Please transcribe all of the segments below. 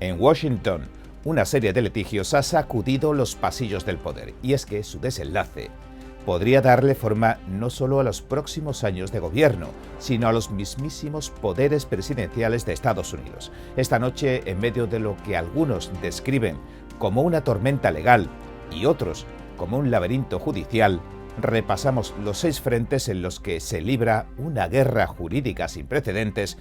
En Washington, una serie de litigios ha sacudido los pasillos del poder, y es que su desenlace podría darle forma no solo a los próximos años de gobierno, sino a los mismísimos poderes presidenciales de Estados Unidos. Esta noche, en medio de lo que algunos describen como una tormenta legal y otros como un laberinto judicial, repasamos los 6 frentes en los que se libra una guerra jurídica sin precedentes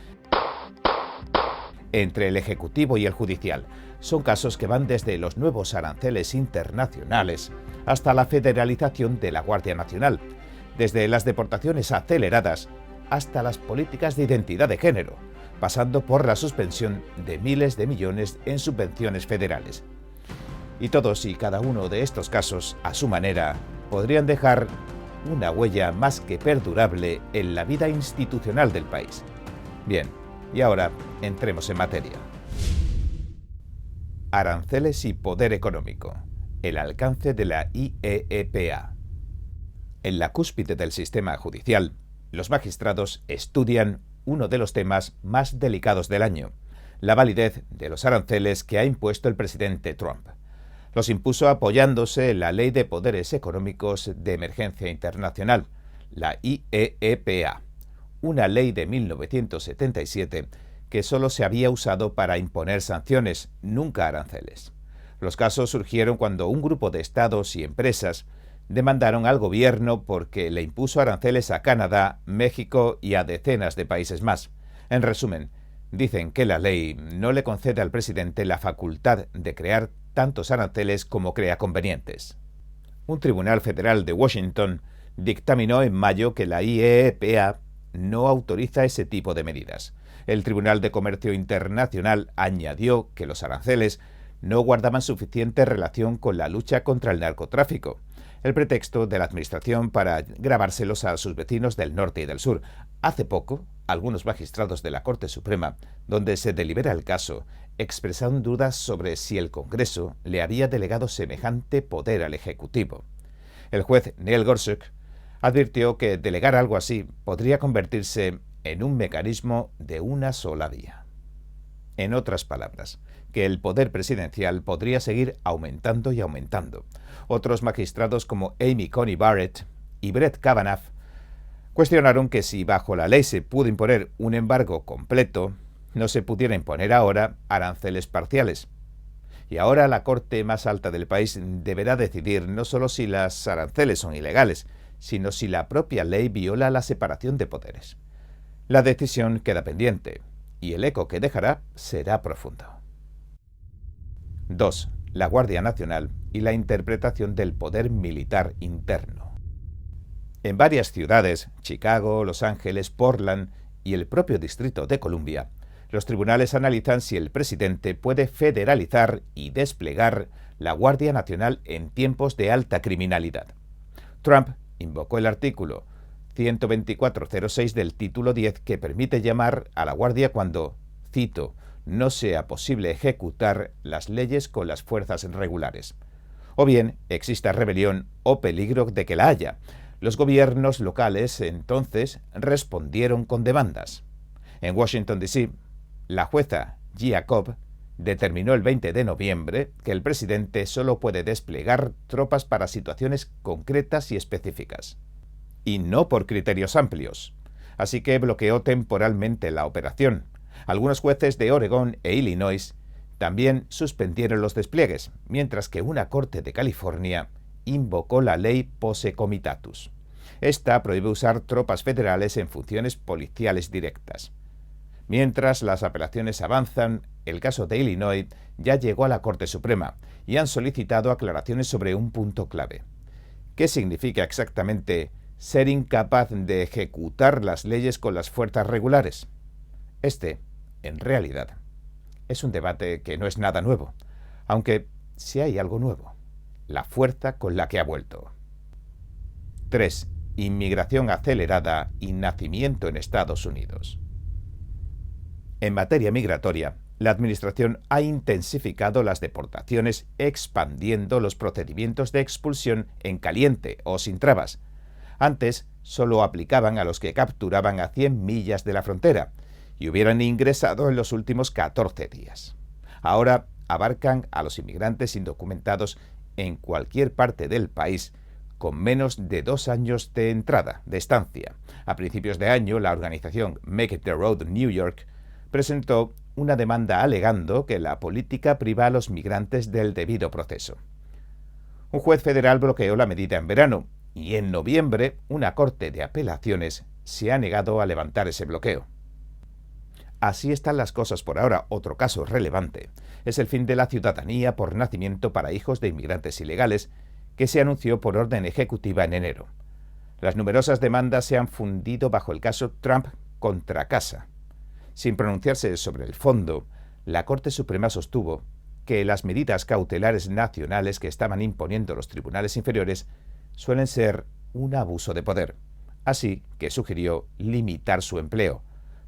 entre el Ejecutivo y el Judicial. Son casos que van desde los nuevos aranceles internacionales hasta la federalización de la Guardia Nacional, desde las deportaciones aceleradas hasta las políticas de identidad de género, pasando por la suspensión de miles de millones en subvenciones federales. Y todos y cada uno de estos casos, a su manera, podrían dejar una huella más que perdurable en la vida institucional del país. Bien, y ahora entremos en materia. Aranceles y poder económico. El alcance de la IEEPA. En la cúspide del sistema judicial, los magistrados estudian uno de los temas más delicados del año: la validez de los aranceles que ha impuesto el presidente Trump. Los impuso apoyándose en la Ley de Poderes Económicos de Emergencia Internacional, la IEEPA, una ley de 1977 que solo se había usado para imponer sanciones, nunca aranceles. Los casos surgieron cuando un grupo de estados y empresas demandaron al gobierno porque le impuso aranceles a Canadá, México y a decenas de países más. En resumen, dicen que la ley no le concede al presidente la facultad de crear tantos aranceles como crea convenientes. Un tribunal federal de Washington dictaminó en mayo que la IEEPA no autoriza ese tipo de medidas. El Tribunal de Comercio Internacional añadió que los aranceles no guardaban suficiente relación con la lucha contra el narcotráfico, el pretexto de la administración para grabárselos a sus vecinos del norte y del sur. Hace poco, algunos magistrados de la Corte Suprema, donde se delibera el caso, expresaron dudas sobre si el Congreso le había delegado semejante poder al Ejecutivo. El juez Neil Gorsuch advirtió que delegar algo así podría convertirse en un mecanismo de una sola vía. En otras palabras, que el poder presidencial podría seguir aumentando y aumentando. Otros magistrados como Amy Coney Barrett y Brett Kavanaugh cuestionaron que si bajo la ley se pudo imponer un embargo completo, no se pudiera imponer ahora aranceles parciales. Y ahora la Corte más alta del país deberá decidir no solo si las aranceles son ilegales, sino si la propia ley viola la separación de poderes. La decisión queda pendiente, y el eco que dejará será profundo. 2. La Guardia Nacional y la interpretación del poder militar interno. En varias ciudades, Chicago, Los Ángeles, Portland y el propio Distrito de Columbia, los tribunales analizan si el presidente puede federalizar y desplegar la Guardia Nacional en tiempos de alta criminalidad. Trump invocó el artículo 124.06 del título 10 que permite llamar a la Guardia cuando, cito, no sea posible ejecutar las leyes con las fuerzas regulares, o bien exista rebelión o peligro de que la haya. Los gobiernos locales entonces respondieron con demandas. En Washington, D.C., la jueza Gia Cobb determinó el 20 de noviembre que el presidente solo puede desplegar tropas para situaciones concretas y específicas, y no por criterios amplios. Así que bloqueó temporalmente la operación. Algunos jueces de Oregón e Illinois también suspendieron los despliegues, mientras que una corte de California invocó la ley Posse Comitatus. Esta prohíbe usar tropas federales en funciones policiales directas. Mientras las apelaciones avanzan, el caso de Illinois ya llegó a la Corte Suprema y han solicitado aclaraciones sobre un punto clave. ¿Qué significa exactamente ser incapaz de ejecutar las leyes con las fuerzas regulares? Este, en realidad, es un debate que no es nada nuevo, aunque sí hay algo nuevo: la fuerza con la que ha vuelto. 3. Inmigración acelerada y nacimiento en Estados Unidos. En materia migratoria, la Administración ha intensificado las deportaciones, expandiendo los procedimientos de expulsión en caliente o sin trabas. Antes solo aplicaban a los que capturaban a 100 millas de la frontera y hubieran ingresado en los últimos 14 días. Ahora abarcan a los inmigrantes indocumentados en cualquier parte del país con menos de 2 años de entrada, de estancia. A principios de año, la organización Make It the Road New York presentó una demanda alegando que la política priva a los migrantes del debido proceso. Un juez federal bloqueó la medida en verano y en noviembre una corte de apelaciones se ha negado a levantar ese bloqueo. Así están las cosas por ahora. Otro caso relevante es el fin de la ciudadanía por nacimiento para hijos de inmigrantes ilegales, que se anunció por orden ejecutiva en enero. Las numerosas demandas se han fundido bajo el caso Trump contra Casa. Sin pronunciarse sobre el fondo, la Corte Suprema sostuvo que las medidas cautelares nacionales que estaban imponiendo los tribunales inferiores suelen ser un abuso de poder, así que sugirió limitar su empleo.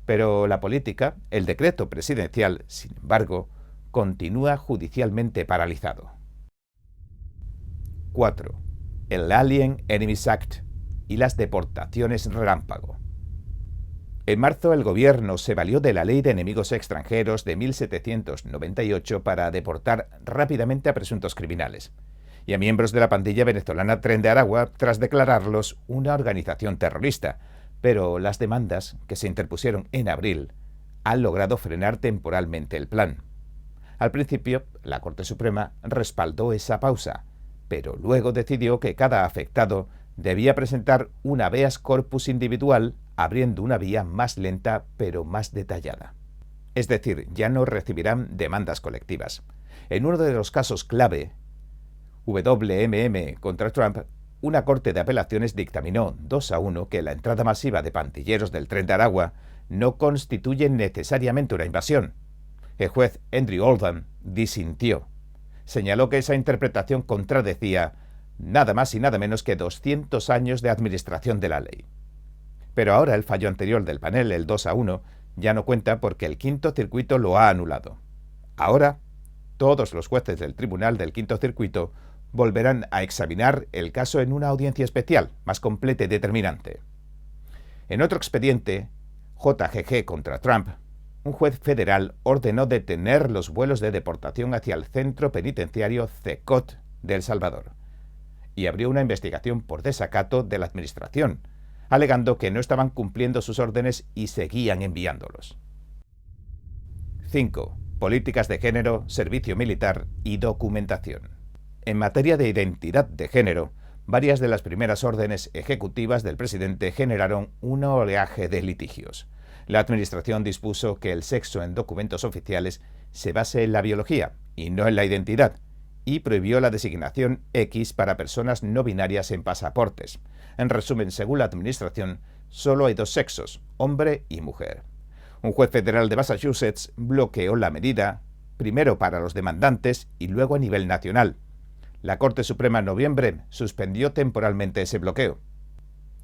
Pero la política, el decreto presidencial, sin embargo, continúa judicialmente paralizado. 4. El Alien Enemies Act y las deportaciones relámpago. En marzo, el gobierno se valió de la Ley de Enemigos Extranjeros de 1798 para deportar rápidamente a presuntos criminales y a miembros de la pandilla venezolana Tren de Aragua tras declararlos una organización terrorista, pero las demandas que se interpusieron en abril han logrado frenar temporalmente el plan. Al principio, la Corte Suprema respaldó esa pausa, pero luego decidió que cada afectado debía presentar un habeas corpus individual, abriendo una vía más lenta pero más detallada. Es decir, ya no recibirán demandas colectivas. En uno de los casos clave, WMM contra Trump, una corte de apelaciones dictaminó 2-1 que la entrada masiva de pandilleros del Tren de Aragua no constituye necesariamente una invasión. El juez Andrew Oldham disintió. Señaló que esa interpretación contradecía nada más y nada menos que 200 años de administración de la ley. Pero ahora el fallo anterior del panel, el 2-1, ya no cuenta porque el Quinto Circuito lo ha anulado. Ahora, todos los jueces del Tribunal del Quinto Circuito volverán a examinar el caso en una audiencia especial, más completa y determinante. En otro expediente, JGG contra Trump, un juez federal ordenó detener los vuelos de deportación hacia el centro penitenciario CECOT de El Salvador y abrió una investigación por desacato de la administración, alegando que no estaban cumpliendo sus órdenes y seguían enviándolos. 5. Políticas de género, servicio militar y documentación. En materia de identidad de género, varias de las primeras órdenes ejecutivas del presidente generaron un oleaje de litigios. La administración dispuso que el sexo en documentos oficiales se base en la biología y no en la identidad, y prohibió la designación X para personas no binarias en pasaportes. En resumen, según la administración, solo hay 2 sexos, hombre y mujer. Un juez federal de Massachusetts bloqueó la medida, primero para los demandantes y luego a nivel nacional. La Corte Suprema en noviembre suspendió temporalmente ese bloqueo.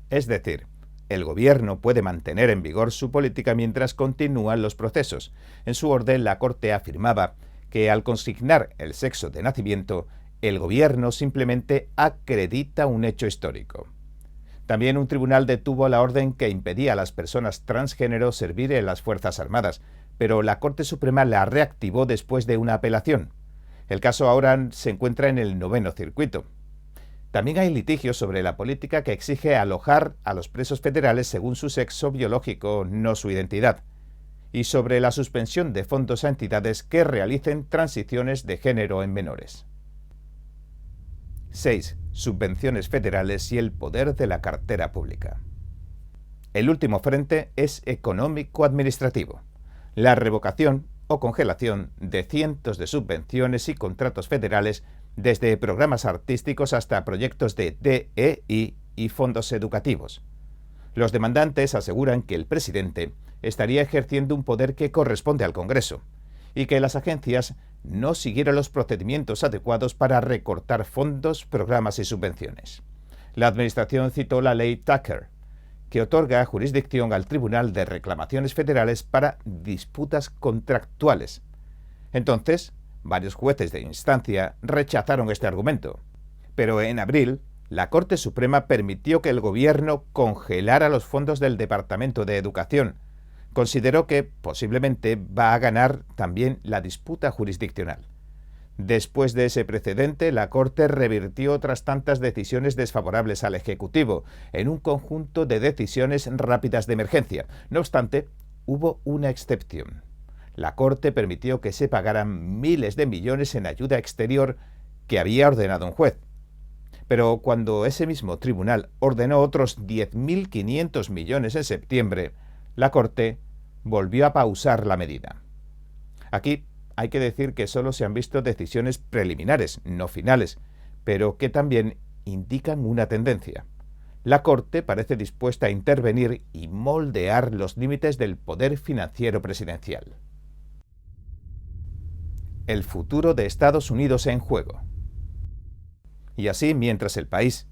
Es decir, el gobierno puede mantener en vigor su política mientras continúan los procesos. En su orden, la Corte afirmaba que al consignar el sexo de nacimiento, el gobierno simplemente acredita un hecho histórico. También un tribunal detuvo la orden que impedía a las personas transgénero servir en las Fuerzas Armadas, pero la Corte Suprema la reactivó después de una apelación. El caso ahora se encuentra en el 9º circuito. También hay litigios sobre la política que exige alojar a los presos federales según su sexo biológico, no su identidad, y sobre la suspensión de fondos a entidades que realicen transiciones de género en menores. 6. Subvenciones federales y el poder de la cartera pública. El último frente es económico-administrativo. La revocación o congelación de cientos de subvenciones y contratos federales, desde programas artísticos hasta proyectos de DEI y fondos educativos. Los demandantes aseguran que el presidente estaría ejerciendo un poder que corresponde al Congreso y que las agencias no siguieron los procedimientos adecuados para recortar fondos, programas y subvenciones. La administración citó la ley Tucker, que otorga jurisdicción al Tribunal de Reclamaciones Federales para disputas contractuales. Entonces, varios jueces de instancia rechazaron este argumento, pero en abril, la Corte Suprema permitió que el gobierno congelara los fondos del Departamento de Educación, consideró que posiblemente va a ganar también la disputa jurisdiccional. Después de ese precedente, la Corte revirtió otras tantas decisiones desfavorables al Ejecutivo en un conjunto de decisiones rápidas de emergencia. No obstante, hubo una excepción. La Corte permitió que se pagaran miles de millones en ayuda exterior que había ordenado un juez. Pero cuando ese mismo tribunal ordenó otros 10.500 millones en septiembre, la Corte volvió a pausar la medida. Aquí hay que decir que solo se han visto decisiones preliminares, no finales, pero que también indican una tendencia. La Corte parece dispuesta a intervenir y moldear los límites del poder financiero presidencial. El futuro de Estados Unidos en juego. Y así, mientras el país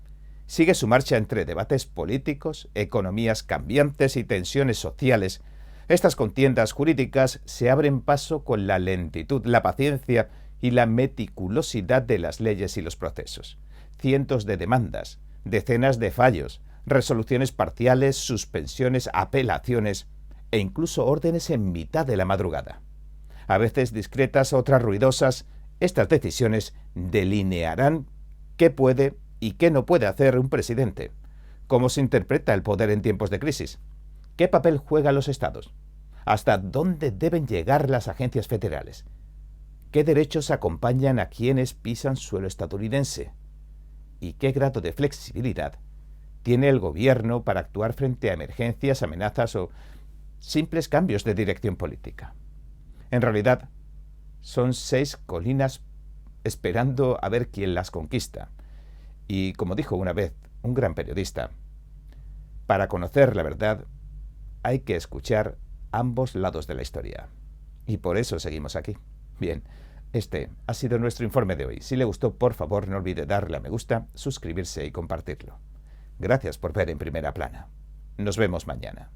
sigue su marcha entre debates políticos, economías cambiantes y tensiones sociales, estas contiendas jurídicas se abren paso con la lentitud, la paciencia y la meticulosidad de las leyes y los procesos. Cientos de demandas, decenas de fallos, resoluciones parciales, suspensiones, apelaciones e incluso órdenes en mitad de la madrugada. A veces discretas, otras ruidosas, estas decisiones delinearán qué puede y qué no puede hacer un presidente, cómo se interpreta el poder en tiempos de crisis, qué papel juegan los estados, hasta dónde deben llegar las agencias federales, qué derechos acompañan a quienes pisan suelo estadounidense y qué grado de flexibilidad tiene el gobierno para actuar frente a emergencias, amenazas o simples cambios de dirección política. En realidad, son 6 colinas esperando a ver quién las conquista. Y como dijo una vez un gran periodista, para conocer la verdad hay que escuchar ambos lados de la historia. Y por eso seguimos aquí. Bien, este ha sido nuestro informe de hoy. Si le gustó, por favor, no olvide darle a me gusta, suscribirse y compartirlo. Gracias por ver En Primera Plana. Nos vemos mañana.